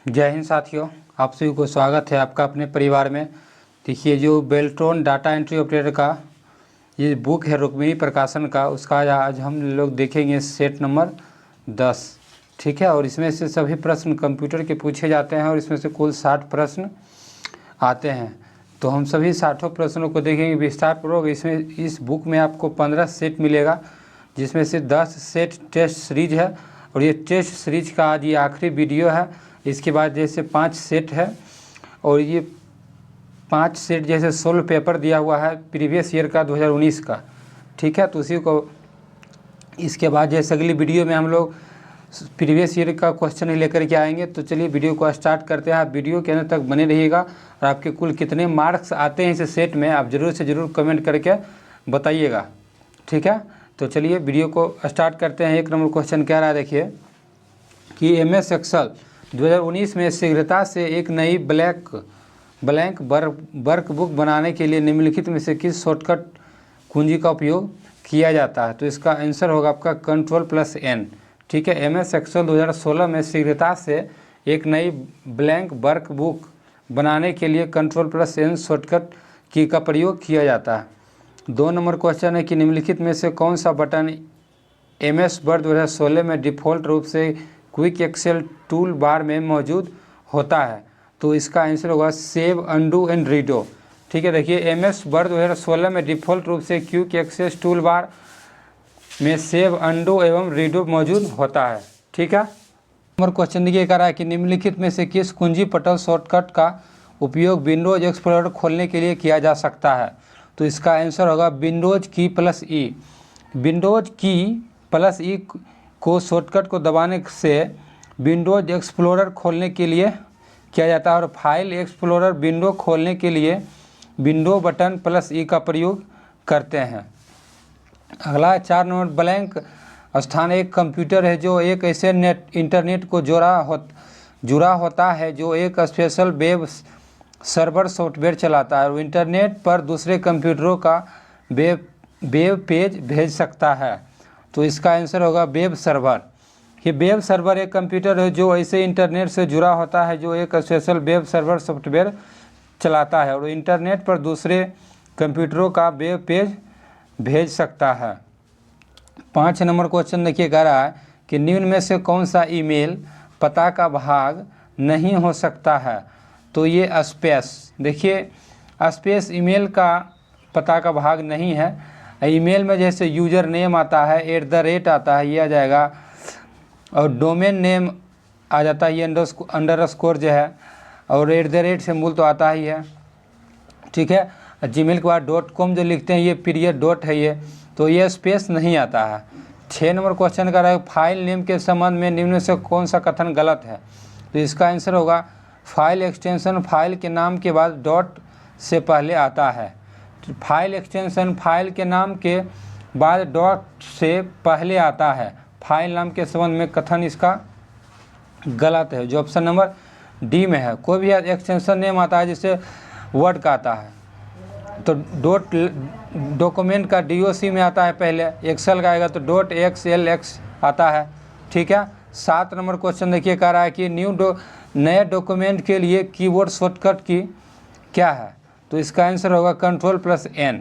जय हिंद साथियों, आप सभी को स्वागत है आपका अपने परिवार में। देखिए, जो बेल्ट्रॉन डाटा एंट्री ऑपरेटर का ये बुक है रुक्मिणी प्रकाशन का, उसका आज हम लोग देखेंगे सेट नंबर 10। ठीक है, और इसमें से सभी प्रश्न कंप्यूटर के पूछे जाते हैं और इसमें से कुल 60 प्रश्न आते हैं। तो हम सभी 60 प्रश्नों को देखेंगे विस्तारपूर्वक। इसमें इस बुक में आपको 15 सेट मिलेगा, जिसमें से 10 सेट टेस्ट सीरीज है और ये टेस्ट सीरीज का आज ये आखिरी वीडियो है। इसके बाद जैसे 5 सेट है और ये 5 सेट जैसे 16 पेपर दिया हुआ है प्रीवियस ईयर का 2019 का। ठीक है, तो उसी को इसके बाद जैसे अगली वीडियो में हम लोग प्रीवियस ईयर का क्वेश्चन ही लेकर के आएंगे। तो चलिए वीडियो को स्टार्ट करते हैं। आप वीडियो के अंत तक बने रहिएगा और आपके कुल कितने मार्क्स आते हैं इस सेट में आप ज़रूर से ज़रूर कमेंट करके बताइएगा। ठीक है, तो चलिए वीडियो को स्टार्ट करते हैं। 1 नंबर क्वेश्चन कह रहा है, देखिए कि MS एक्सेल 2019 में शीघ्रता से एक नई ब्लैंक वर्कबुक बनाने के लिए निम्नलिखित में से किस शॉर्टकट कुंजी का उपयोग किया जाता है? तो इसका आंसर होगा आपका Ctrl+N। ठीक है, MS एक्सेल 2016 में शीघ्रता से एक नई ब्लैंक वर्कबुक बनाने के लिए Ctrl+N शॉर्टकट की का प्रयोग किया जाता है। 2 नंबर क्वेश्चन है कि निम्नलिखित में से कौन सा बटन MS वर्ड 2016 में डिफ़ॉल्ट रूप से क्विक एक्सेल टूल बार में मौजूद होता है? तो इसका आंसर होगा सेव, अंडू एंड रीडो। ठीक है, देखिए MS वर्ड 2016 में डिफ़ॉल्ट रूप से क्विक एक्सेल टूल बार में सेव, अंडू एवं रीडो मौजूद होता है। ठीक है, नंबर क्वेश्चन देखिए कह रहा है कि निम्नलिखित में से किस कुंजी पटल शॉर्टकट का उपयोग विंडोज एक्सप्लोरर खोलने के लिए किया जा सकता है? तो इसका आंसर होगा विंडोज की प्लस ई। विंडोज की प्लस ई को शॉर्टकट को दबाने से विंडोज एक्सप्लोरर खोलने के लिए किया जाता है और फाइल एक्सप्लोरर विंडो खोलने के लिए विंडो बटन प्लस ई का प्रयोग करते हैं। अगला 4 नंबर, ब्लैंक स्थान एक कंप्यूटर है जो एक ऐसे इंटरनेट को जुड़ा होता है जो एक स्पेशल वेब सर्वर सॉफ्टवेयर चलाता है और इंटरनेट पर दूसरे कंप्यूटरों का वेब पेज भेज सकता है। तो इसका आंसर होगा वेब सर्वर। ये वेब सर्वर एक कंप्यूटर है जो ऐसे इंटरनेट से जुड़ा होता है जो एक स्पेशल वेब सर्वर सॉफ्टवेयर चलाता है और इंटरनेट पर दूसरे कंप्यूटरों का वेब पेज भेज सकता है। 5 नंबर क्वेश्चन देखिए कह रहा है कि निम्न में से कौन सा ईमेल पता का भाग नहीं हो सकता है? तो ये स्पेस, देखिए स्पेस ईमेल का पता का भाग नहीं है। ईमेल में जैसे यूज़र नेम आता है, @ आता है, ये आ जाएगा और डोमेन नेम आ जाता है, ये अंडरस्कोर जो है, और @ से मूल तो आता ही है। ठीक है, जीमेल के बाद .com जो लिखते हैं ये पीरियड डॉट है, ये तो ये स्पेस नहीं आता है। 6 नंबर क्वेश्चन का है फाइल नेम के संबंध में निम्न से कौन सा कथन गलत है? तो इसका आंसर होगा फाइल एक्सटेंशन फाइल के नाम के बाद डॉट से पहले आता है। फाइल एक्सटेंशन फाइल के नाम के बाद डॉट से पहले आता है। फाइल नाम के संबंध में कथन इसका गलत है, जो ऑप्शन नंबर डी में है। कोई भी एक्सटेंशन नेम आता है जैसे वर्ड का आता है तो डॉक्यूमेंट का DOC में आता है पहले, एक्सेल का आएगा तो .xlx आता है। ठीक है, 7 नंबर क्वेश्चन देखिए कह रहा है कि नए डॉक्यूमेंट के लिए कीबोर्ड शॉर्टकट की क्या है? तो इसका आंसर होगा Ctrl+N।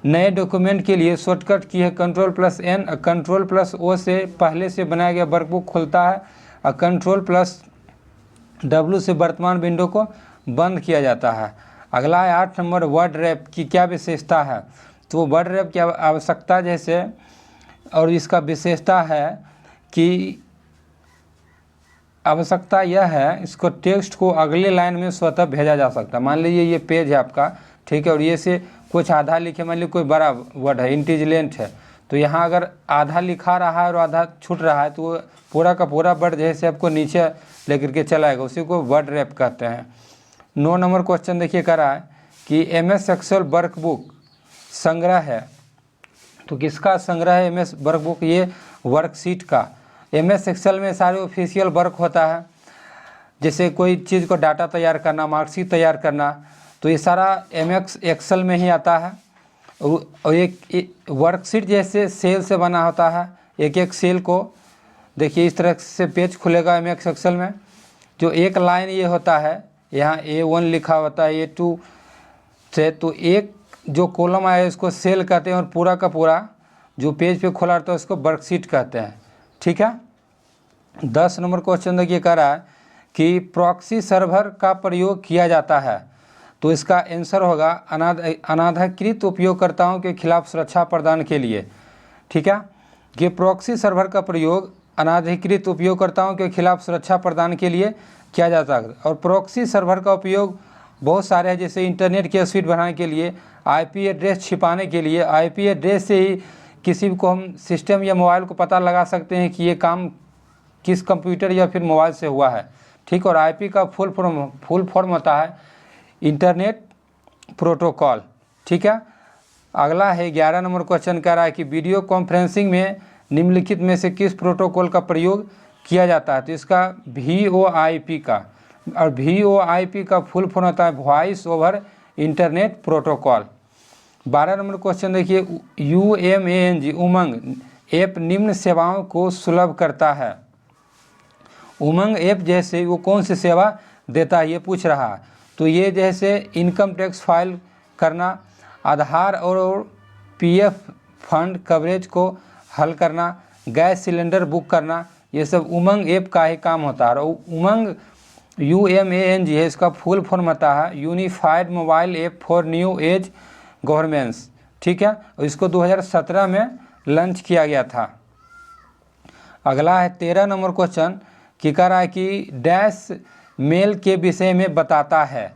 नए डॉक्यूमेंट के लिए शॉर्टकट की है Ctrl+N। Ctrl+O से पहले से बनाया गया वर्कबुक खुलता है और Ctrl+W से वर्तमान विंडो को बंद किया जाता है। अगला है 8 नंबर, वर्ड रैप की क्या विशेषता है? तो वर्ड रैप की आवश्यकता जैसे और इसका विशेषता है कि आवश्यकता यह है इसको टेक्स्ट को अगले लाइन में स्वतः भेजा जा सकता है। मान लीजिए ये पेज है आपका, ठीक है, और ये से कुछ आधा लिखे, मान लीजिए कोई बड़ा वर्ड है, इंटेलिजेंट है, तो यहाँ अगर आधा लिखा रहा है और आधा छूट रहा है तो वो पूरा का पूरा वर्ड जैसे आपको नीचे लेकर के चलाएगा, उसी को वर्ड रैप कहते हैं। 9 नंबर क्वेश्चन देखिए कह रहा है कि MS एक्सेल वर्कबुक संग्रह है, तो किसका संग्रह है MS वर्कबुक? ये वर्कशीट का। MS एक्सेल में सारे ऑफिशियल वर्क होता है, जैसे कोई चीज़ को डाटा तैयार करना, मार्कशीट तैयार करना, तो ये सारा MS एक्सेल में ही आता है। और एक वर्कशीट जैसे सेल से बना होता है, एक एक सेल को देखिए इस तरह से पेज खुलेगा MS एक्सेल में। जो एक लाइन ये होता है, यहाँ A1 लिखा होता है A2 से, तो एक जो कॉलम आया इसको सेल कहते हैं और पूरा का पूरा जो पेज पे खोला रहता है उसको वर्कशीट कहते हैं। ठीक है। 10 नंबर क्वेश्चन देखिए, कह रहा है कि प्रॉक्सी सर्वर का प्रयोग किया जाता है, तो इसका आंसर होगा अनाधिकृत उपयोगकर्ताओं के खिलाफ सुरक्षा प्रदान के लिए। ठीक है, कि प्रॉक्सी सर्वर का प्रयोग अनाधिकृत उपयोगकर्ताओं के खिलाफ सुरक्षा प्रदान के लिए किया जाता है। और प्रॉक्सी सर्वर का उपयोग बहुत सारे हैं, जैसे इंटरनेट की स्पीड बढ़ाने के लिए, आईपी एड्रेस छिपाने के लिए। आईपी एड्रेस से ही किसी को हम सिस्टम या मोबाइल को पता लगा सकते हैं कि ये काम किस कंप्यूटर या फिर मोबाइल से हुआ है। ठीक, और आईपी का फुल फॉर्म होता है इंटरनेट प्रोटोकॉल। ठीक है। अगला है 11 नंबर क्वेश्चन, कह रहा है कि वीडियो कॉन्फ्रेंसिंग में निम्नलिखित में से किस प्रोटोकॉल का प्रयोग किया जाता है, तो इसका VoIP का, और VoIP का फुल फॉर्म होता है voice over internet protocol. 12 number question देखिए, UMANG उमंग ऐप निम्न सेवाओं को सुलभ करता है। उमंग ऐप जैसे वो कौन सी सेवा देता है ये पूछ रहा है, तो ये जैसे इनकम टैक्स फाइल करना, आधार और PF फंड कवरेज को हल करना, गैस सिलेंडर बुक करना, ये सब उमंग ऐप का ही काम होता है। और उमंग UMANG है, इसका फुल फॉर्म होता है unified mobile app for new age governance. ठीक है, और इसको 2017 में लॉन्च किया गया था। अगला है 13 नंबर क्वेश्चन, कि कह रहा है कि डैश मेल के विषय में बताता है,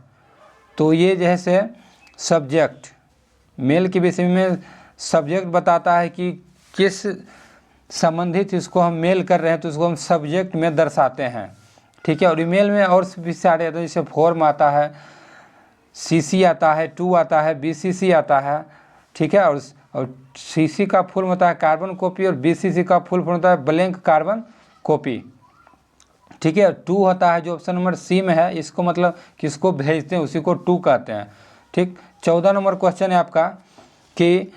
तो ये जैसे सब्जेक्ट मेल के विषय में सब्जेक्ट बताता है कि किस संबंधित इसको हम मेल कर रहे हैं, तो इसको हम सब्जेक्ट में दर्शाते हैं। ठीक है, और ईमेल में और भी सारे आते हैं, जैसे फॉर्म आता है, CC आता है, टू आता है, BCC आता है। ठीक है, और CC का फुल होता है कार्बन कॉपी, और BCC का फुल फॉर्म होता है ब्लैंक कार्बन कॉपी। ठीक है, टू होता है जो ऑप्शन नंबर C में है, इसको मतलब किसको भेजते हैं उसी को टू कहते हैं। ठीक, 14 नंबर क्वेश्चन है आपका कि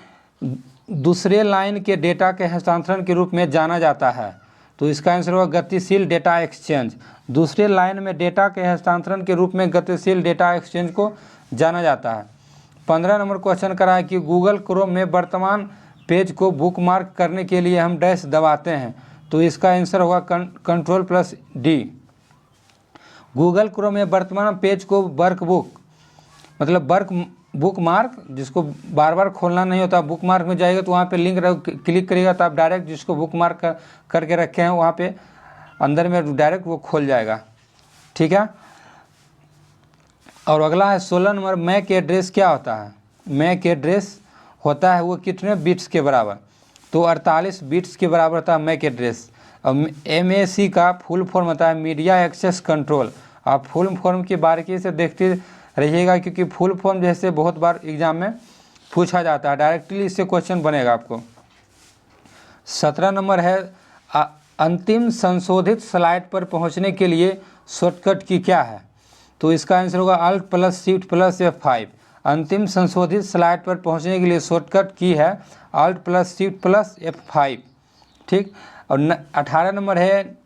दूसरे लाइन के डेटा के हस्तांतरण के रूप में जाना जाता है, तो इसका आंसर होगा गतिशील डेटा एक्सचेंज। दूसरे लाइन में डेटा के हस्तांतरण के रूप में गतिशील डेटा एक्सचेंज को जाना जाता है। 15 नंबर क्वेश्चन करा है कि गूगल क्रोम में वर्तमान पेज को बुकमार्क करने के लिए हम डैश दबाते हैं, तो इसका आंसर होगा Ctrl+D। गूगल क्रोम में वर्तमान पेज को बुक मार्क जिसको बार बार खोलना नहीं होता, बुक मार्क में जाएगा तो वहाँ पे लिंक क्लिक करेगा तो आप डायरेक्ट जिसको बुक मार्क करके रखे हैं वहाँ पे अंदर में डायरेक्ट वो खोल जाएगा। ठीक है, और अगला है 16 नंबर, मैक एड्रेस क्या होता है। मैक एड्रेस होता है वो कितने बिट्स के बराबर, तो 48 बिट्स के बराबर होता है मैक एड्रेस। और MAC का फुल फॉर्म होता है मीडिया एक्सेस कंट्रोल। आप फुल फॉर्म की बारीकी से देखते रहिएगा, क्योंकि फुल फॉर्म जैसे बहुत बार एग्जाम में पूछा जाता है, डायरेक्टली इससे क्वेश्चन बनेगा आपको। 17 नंबर है, अंतिम संशोधित स्लाइड पर पहुंचने के लिए शॉर्टकट की क्या है, तो इसका आंसर होगा Alt+Shift+F5। अंतिम संशोधित स्लाइड पर पहुंचने के लिए शॉर्टकट की है Alt+Shift+F5। ठीक, और 18 नंबर है,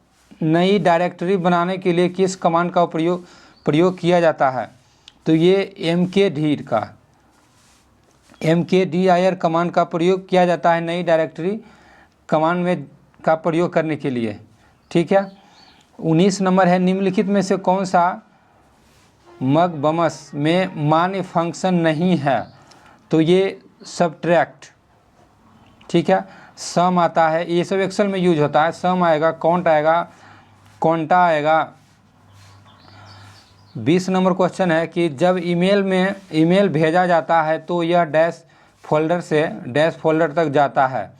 नई डायरेक्टरी बनाने के लिए किस कमांड का प्रयोग किया जाता है, तो ये mkdir कमांड का प्रयोग किया जाता है नई डायरेक्टरी कमांड में का प्रयोग करने के लिए। ठीक है, 19 नंबर है, निम्नलिखित में से कौन सा मगबमस में मान्य फंक्शन नहीं है, तो ये सबट्रैक्ट। ठीक है, सम आता है, ये सब एक्सेल में यूज होता है, सम आएगा, काउंट आएगा, क्वांटा आएगा। 20 नंबर क्वेश्चन है कि जब ईमेल भेजा जाता है तो यह डैश फोल्डर से डैश फोल्डर तक जाता है,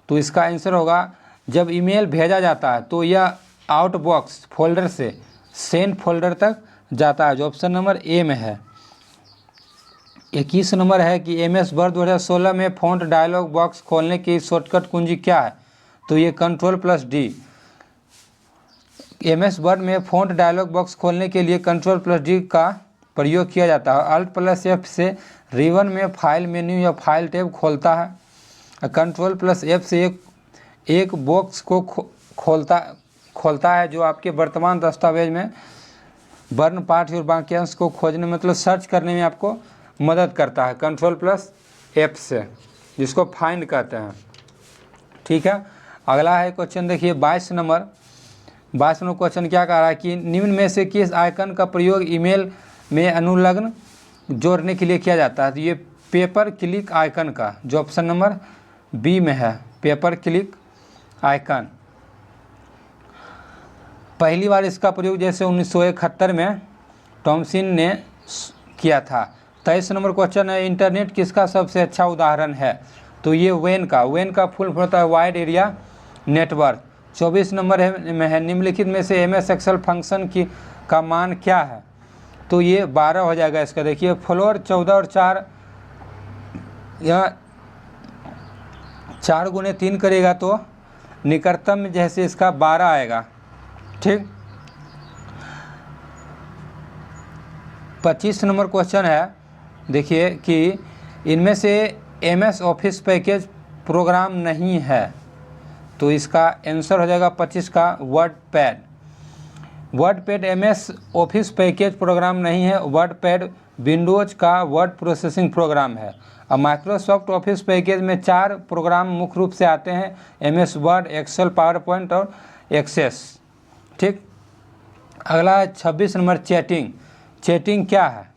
तो इसका आंसर होगा जब ईमेल भेजा जाता है तो यह आउटबॉक्स फोल्डर से सेंड फोल्डर तक जाता है, जो ऑप्शन नंबर A में है। 21 नंबर है कि MS वर्ड 2016 में फ़ॉन्ट डायलॉग बॉक्स खोलने की शॉर्टकट कुंजी क्या है, तो ये Ctrl+D। MS वर्ड में फ़ॉन्ट डायलॉग बॉक्स खोलने के लिए Ctrl+D का प्रयोग किया जाता है। Alt+F से रिबन में फाइल मेन्यू या फाइल टैब खोलता है। Ctrl+F से एक बॉक्स को खोलता है जो आपके वर्तमान दस्तावेज में वर्ण पाठ और वाक्यांश को खोजने मतलब सर्च करने में आपको मदद करता है Ctrl+F से, जिसको फाइंड कहते हैं। ठीक है, अगला है क्वेश्चन देखिए 22 नंबर क्वेश्चन क्या कह रहा है कि निम्न में से किस आइकन का प्रयोग ईमेल में अनुलग्न जोड़ने के लिए किया जाता है। तो ये पेपर क्लिक आइकन का, जो ऑप्शन नंबर बी में है, पेपर क्लिक आइकन। पहली बार इसका प्रयोग जैसे 1971 में टॉमसिन ने किया था। 23 नंबर क्वेश्चन है इंटरनेट किसका सबसे अच्छा उदाहरण है। तो ये वेन का फुल फॉर्म होता है वाइड एरिया नेटवर्क। 24 नंबर में है निम्नलिखित में से MS एक्सेल फंक्शन का मान क्या है। तो ये 12 हो जाएगा इसका। देखिए फ्लोर 14 और 4, यह 4 गुने 3 करेगा तो निकटतम में जैसे इसका 12 आएगा। ठीक, 25 नंबर क्वेश्चन है देखिए कि इनमें से MS ऑफिस पैकेज प्रोग्राम नहीं है। तो इसका आंसर हो जाएगा 25 का WordPad MS office package program नहीं है। वर्डपैड विंडोज का वर्ड प्रोसेसिंग प्रोग्राम है। अब माइक्रोसॉफ्ट ऑफिस पैकेज में 4 प्रोग्राम मुख्य रूप से आते हैं, MS Word, Excel, PowerPoint और एक्सेस। ठीक, अगला है 26 नंबर चैटिंग क्या है।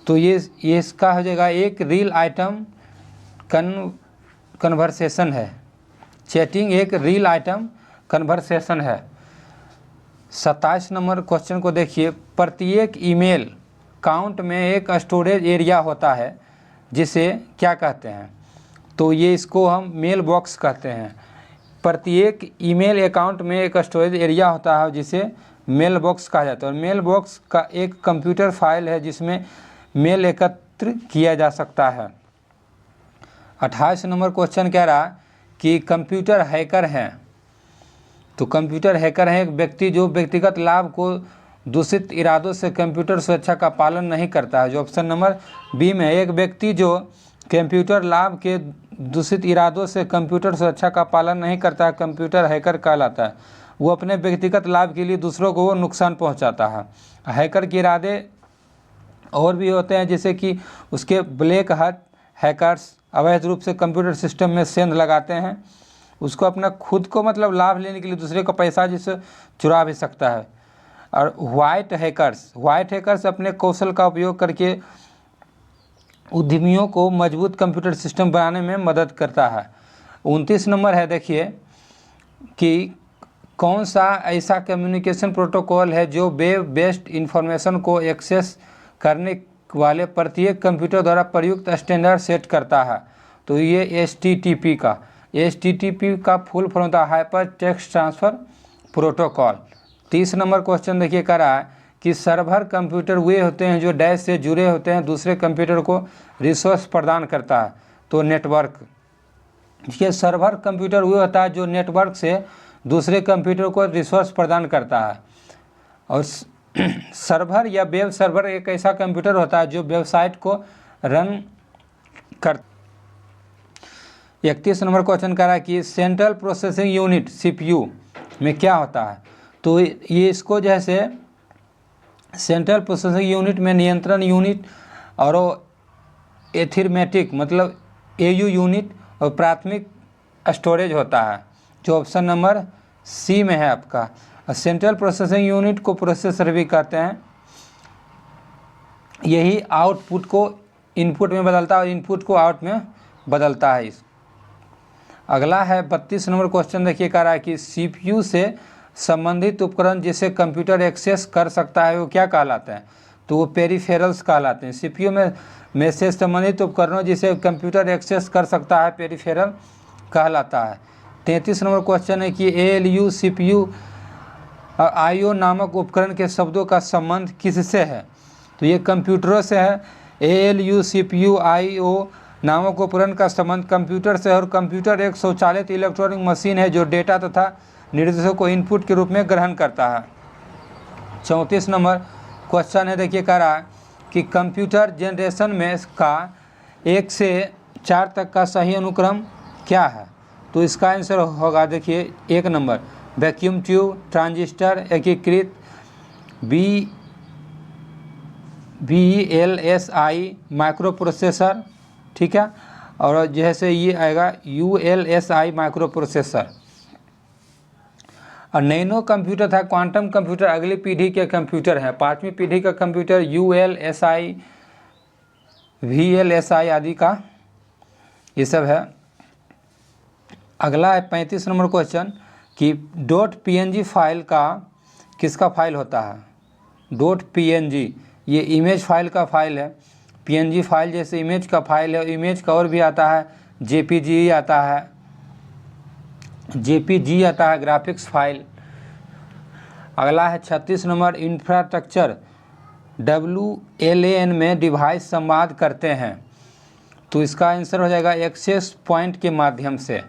तो ये इसका हो जाएगा एक रील आइटम कन्वर्सेशन है। चैटिंग एक रील आइटम कन्वर्सेशन है। 27 नंबर क्वेश्चन को देखिए, प्रत्येक ईमेल काउंट में एक स्टोरेज एरिया होता है जिसे क्या कहते हैं। तो ये इसको हम मेल बॉक्स कहते हैं। प्रत्येक ईमेल अकाउंट में एक स्टोरेज एरिया होता है जिसे मेल बॉक्स कहा जाता है। और मेल बॉक्स का एक कंप्यूटर फाइल है जिसमें मेल एकत्र किया जा सकता है। 28 नंबर क्वेश्चन कह रहा कि कंप्यूटर हैकर हैं। तो कंप्यूटर हैकर है एक व्यक्ति जो व्यक्तिगत लाभ को दूषित इरादों से कंप्यूटर सुरक्षा का पालन नहीं करता है। जो ऑप्शन नंबर बी में, एक व्यक्ति जो कंप्यूटर लाभ के दूषित इरादों से कंप्यूटर सुरक्षा का पालन नहीं करता है, कंप्यूटर हैकर कहलाता है। वो अपने व्यक्तिगत लाभ के लिए दूसरों को वो नुकसान पहुंचाता है। हैकर के इरादे और भी होते हैं, जैसे कि उसके ब्लैक हैट हैकर्स अवैध रूप से कंप्यूटर सिस्टम में सेंध लगाते हैं। उसको अपना खुद को मतलब लाभ लेने के लिए दूसरे का पैसा जिससे चुरा भी सकता है। और वाइट हैकर्स अपने कौशल का उपयोग करके उद्यमियों को मजबूत कंप्यूटर सिस्टम बनाने में मदद करता है। 29 नंबर है देखिए कि कौन सा ऐसा कम्युनिकेशन प्रोटोकॉल है जो वेब बेस्ड इंफॉर्मेशन को एक्सेस करने वाले प्रत्येक कंप्यूटर द्वारा प्रयुक्त स्टैंडर्ड सेट करता है। तो ये HTTP का फुल फॉर्म होता है hyper text transfer protocol. 30 number question देखिए कह रहा है कि सर्वर कंप्यूटर वे होते हैं जो डैश से जुड़े होते हैं, दूसरे कंप्यूटर को रिसोर्स प्रदान करता है। तो नेटवर्क, ये सर्वर कंप्यूटर वे होता है जो नेटवर्क से दूसरे कंप्यूटर को रिसोर्स प्रदान करता है। और सर्वर या वेब सर्वर एक ऐसा कंप्यूटर होता है जो वेबसाइट को रन कर। 31 नंबर क्वेश्चन कह रहा है कि सेंट्रल प्रोसेसिंग यूनिट CPU में क्या होता है। तो ये इसको जैसे सेंट्रल प्रोसेसिंग यूनिट में नियंत्रण यूनिट और एथिमेटिक मतलब AU यूनिट और प्राथमिक स्टोरेज होता है, जो ऑप्शन नंबर C में है आपका। सेंट्रल प्रोसेसिंग यूनिट को प्रोसेसर भी कहते हैं। यही आउटपुट को इनपुट में बदलता है और इनपुट को आउट में बदलता है। अगला है 32 नंबर क्वेश्चन देखिए कह रहा है कि CPU से संबंधित उपकरण जिसे कंप्यूटर एक्सेस कर सकता है वो क्या कहलाते हैं। तो वो पेरिफेरल्स कहलाते हैं। CPU में से संबंधित उपकरणों जिसे कंप्यूटर एक्सेस कर सकता है पेरिफेरल कहलाता है। 33 नंबर क्वेश्चन है कि ALU CPU और IO नामक उपकरण के शब्दों का संबंध किससे है। तो ये कंप्यूटरों से है। ALU CPU IO नामक उपकरण का संबंध कंप्यूटर से, और कंप्यूटर एक स्वचालित इलेक्ट्रॉनिक मशीन है जो डेटा तथा निर्देशों को इनपुट के रूप में ग्रहण करता है। 34 नंबर क्वेश्चन है देखिए कह रहा है कि कंप्यूटर जनरेशन में का 1 से 4 तक का सही अनुक्रम क्या है। तो इसका आंसर होगा देखिए 1 नंबर वैक्यूम ट्यूब, ट्रांजिस्टर, एकीकृत, VLSI माइक्रो प्रोसेसर, ठीक है। और जैसे ये आएगा ULSI माइक्रो प्रोसेसर। और नैनो कंप्यूटर था, क्वांटम कंप्यूटर अगली पीढ़ी के कंप्यूटर है। 5वीं पीढ़ी का कंप्यूटर ULSI VLSI आदि का ये सब है। अगला है 35 नंबर क्वेश्चन कि .png फाइल का किसका फाइल होता है। .png ये इमेज फाइल का फाइल है। PNG फाइल जैसे इमेज का फाइल है, इमेज का और भी आता है JPG आता है, JPG आता है ग्राफिक्स फाइल। अगला है 36 नंबर इंफ्रास्ट्रक्चर WLAN में डिवाइस संवाद करते हैं, तो इसका आंसर हो जाएगा एक्सेस पॉइंट के माध्यम से।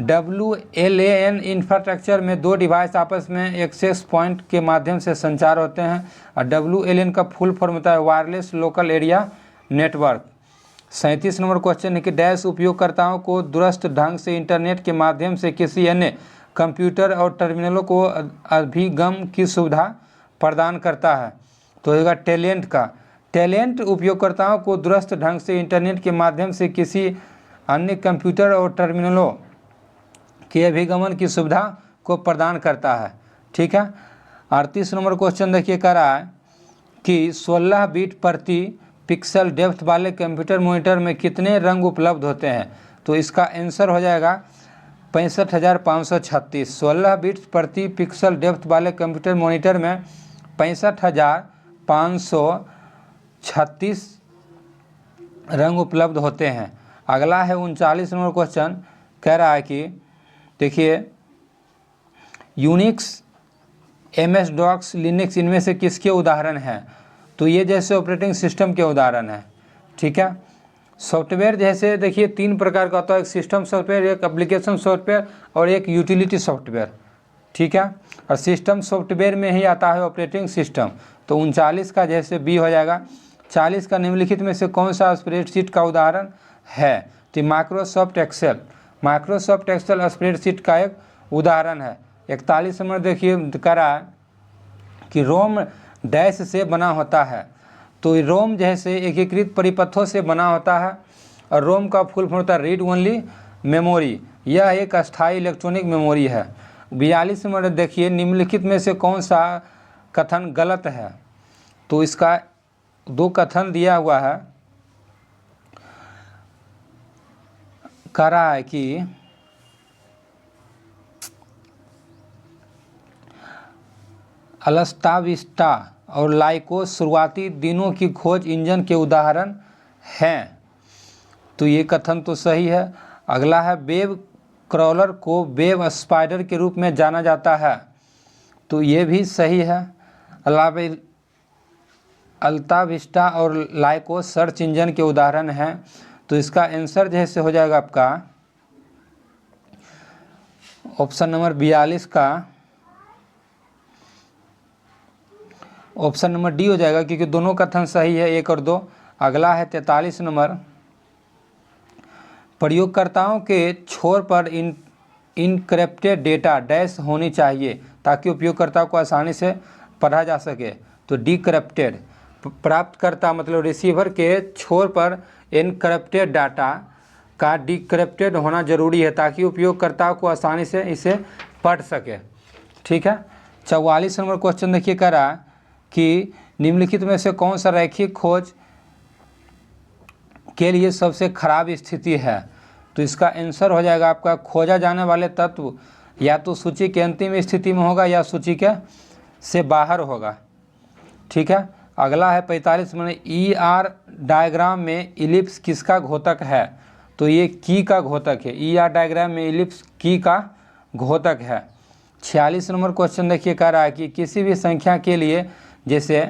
WLAN इंफ्रास्ट्रक्चर में दो डिवाइस आपस में एक्सेस पॉइंट के माध्यम से संचार होते हैं। और WLAN का फुल फॉर्म होता है wireless local area network. 37 number question है कि डैश उपयोगकर्ताओं को दूरस्थ ढंग से इंटरनेट के माध्यम से किसी अन्य कंप्यूटर और टर्मिनलों को अभिगम की सुविधा प्रदान करता है, तो होगा टेलेंट का। टेलेंट उपयोगकर्ताओं को दूरस्थ ढंग से इंटरनेट के माध्यम से किसी अन्य कंप्यूटर और टर्मिनलों के अभिगमन की सुविधा को प्रदान करता है, ठीक है। 38 नंबर क्वेश्चन देखिए कह रहा है कि 16 बिट प्रति पिक्सल डेप्थ वाले कंप्यूटर मॉनिटर में कितने रंग उपलब्ध होते हैं, तो इसका आंसर हो जाएगा 65,536। 16 बिट प्रति पिक्सल डेप्थ वाले कंप्यूटर मॉनिटर में 65,536 रंग उपलब्ध होते हैं। अगला है 39 नंबर क्वेश्चन कह रहा है कि देखिए यूनिक्स, MS-DOS, लिनक्स इनमें से किसके उदाहरण हैं, तो ये जैसे ऑपरेटिंग सिस्टम के उदाहरण हैं, ठीक है। सॉफ्टवेयर जैसे देखिए 3 प्रकार का होता है, एक सिस्टम सॉफ्टवेयर, एक एप्लीकेशन सॉफ्टवेयर और एक यूटिलिटी सॉफ्टवेयर, ठीक है। और सिस्टम सॉफ्टवेयर में ही आता है ऑपरेटिंग सिस्टम, तो 39 का जैसे बी हो जाएगा। 40 का निम्नलिखित में से कौन सा स्प्रेडशीट का उदाहरण है, तो Microsoft Excel. Microsoft Excel spreadsheet का एक उदाहरण है। 41 नंबर देखिए कह रहा है कि रोम डैश से बना होता है, तो रोम जैसे एकीकृत परिपथों से बना होता है। और रोम का फुल फॉर्म होता है रीड ओनली मेमोरी, यह एक अस्थायी इलेक्ट्रॉनिक मेमोरी है। 42 नंबर देखिए निम्नलिखित में से कौन सा कथन गलत है, तो इसका 2 कथन दिया हुआ है। कह रहा है कि अल्ता विस्टा और लाइकोस शुरुआती दिनों की खोज इंजन के उदाहरण हैं, तो ये कथन तो सही है। अगला है वेब क्रॉलर को वेब स्पाइडर के रूप में जाना जाता है, तो ये भी सही है। अल्ता विस्टा और लाइकोस सर्च इंजन के उदाहरण हैं, तो इसका आंसर जैसे हो जाएगा आपका ऑप्शन नंबर 42 का ऑप्शन नंबर डी हो जाएगा, क्योंकि दोनों कथन सही है, 1 और 2। अगला है 43 नंबर, प्रयोगकर्ताओं के छोर पर इनक्रिप्टेड डेटा डैश होनी चाहिए ताकि उपयोगकर्ता को आसानी से पढ़ा जा सके, तो डिक्रिप्टेड। प्राप्तकर्ता मतलब रिसीवर के छोर पर इनक्रिप्टेड डाटा का डिक्रिप्टेड होना जरूरी है ताकि उपयोगकर्ता को आसानी से इसे पढ़ सके, ठीक है। 44 नंबर क्वेश्चन देखिए कह रहा है कि निम्नलिखित में से कौन सा रैखिक खोज के लिए सबसे खराब स्थिति है, तो इसका आंसर हो जाएगा आपका खोजा जाने वाले तत्व या तो सूची के अंतिम स्थिति में होगा या सूची के से बाहर होगा, ठीक है। अगला है 45 में ER डायग्राम में इलिप्स किसका घोतक है, तो ये की का घोतक है। ER डायग्राम में इलिप्स की का घोतक है। 46 नंबर क्वेश्चन देखिए कह रहा है कि किसी भी संख्या के लिए जैसे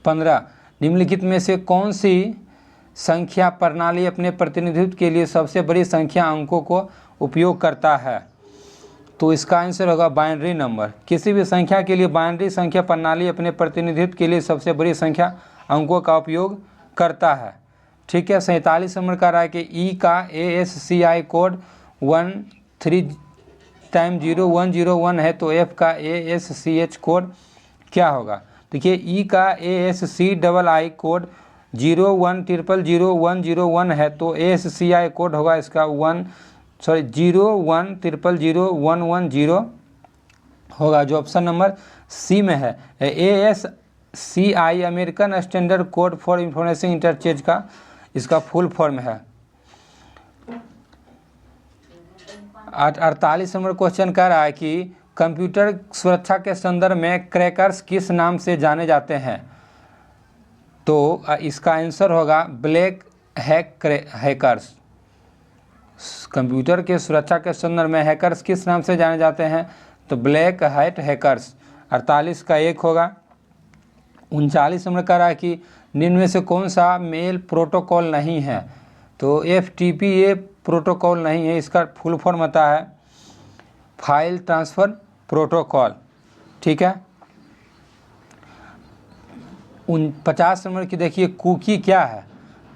15 निम्नलिखित में से कौन सी संख्या प्रणाली अपने प्रतिनिधित्व के लिए सबसे बड़ी संख्या अंकों को उपयोग करता है, तो इसका आंसर होगा बाइनरी नंबर। किसी भी संख्या के लिए बाइनरी संख्या प्रणाली अपने प्रतिनिधित्व के लिए सबसे बड़ी संख्या अंकों का उपयोग करता है, ठीक है। 47 नंबर कह रहा है कि ई का ASCII कोड 13 टाइम 0101 है, तो F का ASCH कोड क्या होगा, देखिए ई का ASCII कोड 01000101 है, तो ASCII कोड होगा इसका 01000110 होगा, जो ऑप्शन नंबर सी में है। ASCII American standard code for information interchange का इसका फुल फॉर्म है। 48 नंबर क्वेश्चन कह रहा है कि कंप्यूटर सुरक्षा के संदर्भ में क्रैकर्स किस नाम से जाने जाते हैं? तो इसका आंसर होगा ब्लैक हैकर्स। कंप्यूटर के सुरक्षा के संदर्भ में हैकर्स किस नाम से जाने जाते हैं? तो ब्लैक हैट हैकर्स। 48 का 1 होगा। 39 नंबर कह रहा है कि निम्न में से कौन सा मेल प्रोटोकॉल नहीं है? तो FTP प्रोटोकॉल नहीं है, इसका फुल फॉर्म आता है फाइल ट्रांसफ़र प्रोटोकॉल। ठीक है। 50 नंबर की देखिए कुकी क्या है?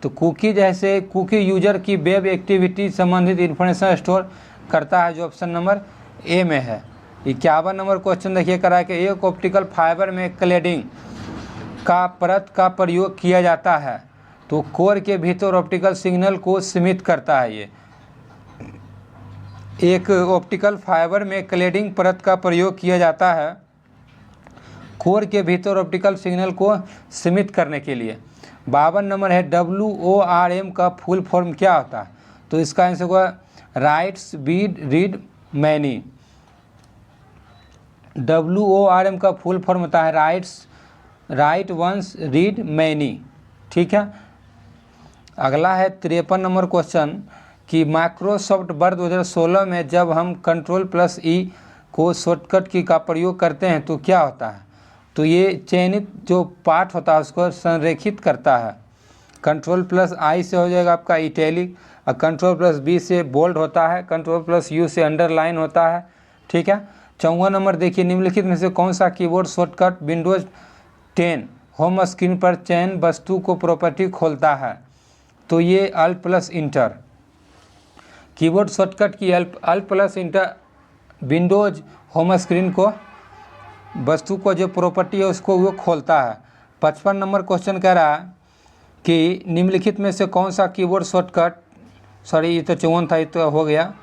तो कुकी जैसे कुकी यूजर की वेब एक्टिविटी संबंधित इन्फॉर्मेशन स्टोर करता है, जो ऑप्शन नंबर ए में है। 51 नंबर क्वेश्चन देखिए करा है कि एक ऑप्टिकल फाइबर में क्लैडिंग का परत का प्रयोग किया जाता है, तो कोर के भीतर ऑप्टिकल सिग्नल को सीमित करता है। ये एक ऑप्टिकल फाइबर में क्लैडिंग परत का प्रयोग किया जाता है कोर के भीतर ऑप्टिकल सिग्नल को सीमित करने के लिए। 52 नंबर है WORM का फुल फॉर्म क्या होता है? तो इसका आंसर होगा rights Beed read many. WORM का फुल फॉर्म होता है राइट वंस रीड मैनी। ठीक है। अगला है 53 नंबर क्वेश्चन कि माइक्रोसॉफ्ट वर्ड 2016 में जब हम Ctrl+E को शॉर्टकट की का प्रयोग करते हैं तो क्या होता है? तो ये चयनित जो पाठ होता है उसको संरेखित करता है। Ctrl+I से हो जाएगा आपका इटैलिक, और Ctrl+B से बोल्ड होता है, Ctrl+U से अंडरलाइन होता है। ठीक है। 54 नंबर देखिए निम्नलिखित में से कौन सा keyboard shortcut Windows 10 home screen पर चयन वस्तु को प्रॉपर्टी खोलता है? तो ये Alt+Enter। कीबोर्ड शॉर्टकट की Alt+Enter विंडोज होम स्क्रीन को वस्तु को जो प्रॉपर्टी है उसको वो खोलता है। 55 नंबर क्वेश्चन कह रहा है कि निम्नलिखित में से कौन सा कीबोर्ड शॉर्टकट, सॉरी ये तो 54 था, ये तो हो गया,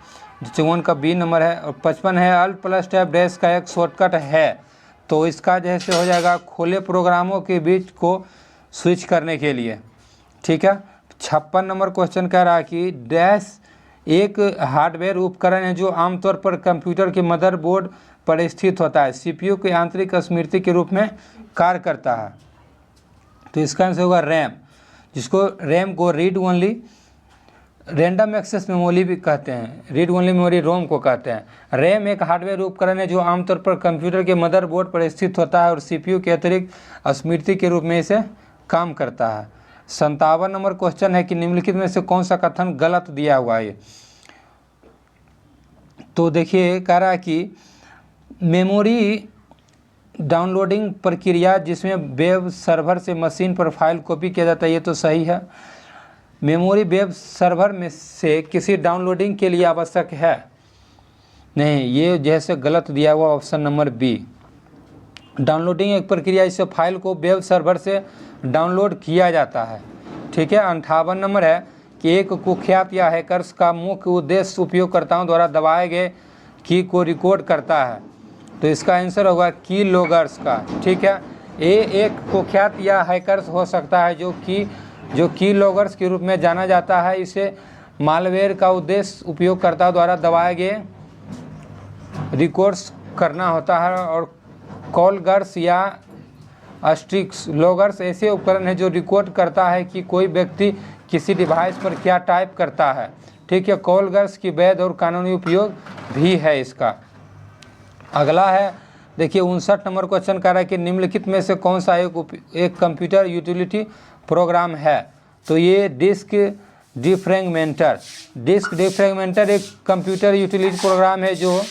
54 का B नंबर है। और 55 है Alt+Tab- का एक शॉर्टकट है, तो इसका जैसे हो जाएगा खुले प्रोग्रामों के बीच को स्विच करने के लिए। ठीक है। 56 नंबर क्वेश्चन कह रहा है कि डैश एक हार्डवेयर उपकरण है जो आमतौर पर कंप्यूटर के मदरबोर्ड पर स्थित होता है, CPU की आंतरिक स्मृति के रूप में कार्य करता है। तो इसका आंसर होगा रैम, जिसको रैम को read only random access memory भी कहते हैं, रीड ओनली मेमोरी रोम को कहते हैं। रैम एक हार्डवेयर उपकरण है जो आमतौर पर कंप्यूटर के मदरबोर्ड पर स्थित होता है और CPU के अतिरिक्त स्मृति के रूप में इसे काम करता है। 57 नंबर क्वेश्चन है कि निम्नलिखित में से कौन सा कथन गलत दिया हुआ है? तो देखिए कह रहा है कि मेमोरी डाउनलोडिंग प्रक्रिया जिसमें वेब सर्वर से मशीन पर फाइल कॉपी किया जाता है, ये तो सही है। मेमोरी वेब सर्वर में से किसी डाउनलोडिंग के लिए आवश्यक है? नहीं, ये जैसे गलत दिया हुआ ऑप्शन नंबर B। डाउनलोडिंग एक प्रक्रिया इससे फाइल को वेब सर्वर से डाउनलोड किया जाता है। ठीक है। 58 नंबर है कि एक कुख्यात या हैकर्स का मुख्य उद्देश्य उपयोगकर्ताओं द्वारा दबाए गए की को रिकॉर्ड करता है, तो इसका आंसर होगा की लॉगर्स का। ठीक है। ये एक कुख्यात या हैकर्स हो सकता है जो की लॉगर्स के रूप में जाना जाता है। इसे मालवेयर का उद्देश्य उपयोगकर्ता द्वारा दबाए गए रिकॉर्ड्स करना होता है, और कॉलगर्स या स्ट्रिक्स लॉगर्स ऐसे उपकरण है जो रिकॉर्ड करता है कि कोई व्यक्ति किसी डिवाइस पर क्या टाइप करता है। ठीक है। कॉलगर्स की वैध और कानूनी उपयोग भी है इसका। अगला है देखिए 59 नंबर क्वेश्चन कह रहा है कि निम्नलिखित में से कौन सा एक कंप्यूटर यूटिलिटी प्रोग्राम है? तो ये डिस्क डिफ्रैगमेंटर एक कंप्यूटर यूटिलिटी प्रोग्राम है जो,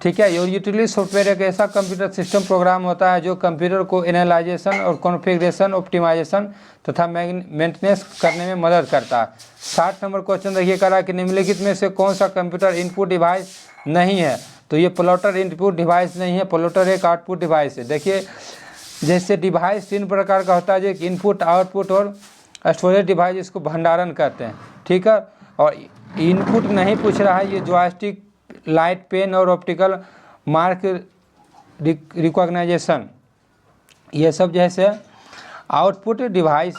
ठीक है, और यूटिलिटी सॉफ्टवेयर एक ऐसा कंप्यूटर सिस्टम प्रोग्राम होता है जो कंप्यूटर को एनालाइजेशन और कॉन्फ़िगरेशन ऑप्टिमाइजेशन तथा मेंटेनेंस करने में मदद करता है। 60 नंबर क्वेश्चन देखिए कह रहा है कि निम्नलिखित में से कौन सा कंप्यूटर इनपुट डिवाइस नहीं है? तो ये प्लॉटर इनपुट डिवाइस नहीं है, प्लॉटर एक आउटपुट डिवाइस है। देखिए जैसे डिवाइस 3 प्रकार का होता है, जो इनपुट, आउटपुट और स्टोरेज डिवाइस, इसको भंडारण कहते हैं, ठीक है। और इनपुट नहीं पूछ रहा है, ये जॉयस्टिक, लाइट, पेन और ऑप्टिकल मार्क रिकॉग्नाइजेशन, ये सब जैसे आउटपुट डिवाइस,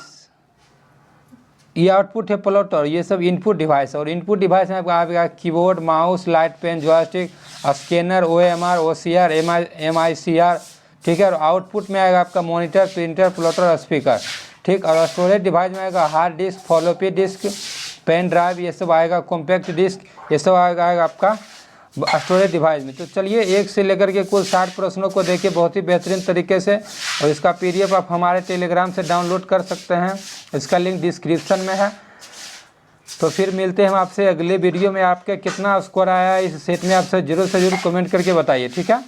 ये आउटपुट है प्लॉटर, ये सब इनपुट डिवाइस। और इनपुट डिवाइस में आपका keyboard, mouse, light, pen, joystick, scanner, OMR, OCR, MICR, ठीक है। और आउटपुट में आएगा आपका मॉनिटर, प्रिंटर, प्लॉटर, स्पीकर, ठीक। और स्टोरेज डिवाइस में आएगा hard disk, floppy disk, pen drive, ये सब आएगा, कॉम्पैक्ट डिस्क, ये सब आएगा आपका स्टोरेज डिवाइस में। तो चलिए 1 से लेकर के कुल 60 प्रश्नों को देखिए बहुत ही बेहतरीन तरीके से, और इसका PDF आप हमारे टेलीग्राम से डाउनलोड कर सकते हैं, इसका लिंक डिस्क्रिप्शन में है। तो फिर मिलते हैं हम आपसे अगले वीडियो में। आपका कितना स्कोर आया इस सेट में, आप सब जरूर से जरूर कमेंट करके बताइए, ठीक है।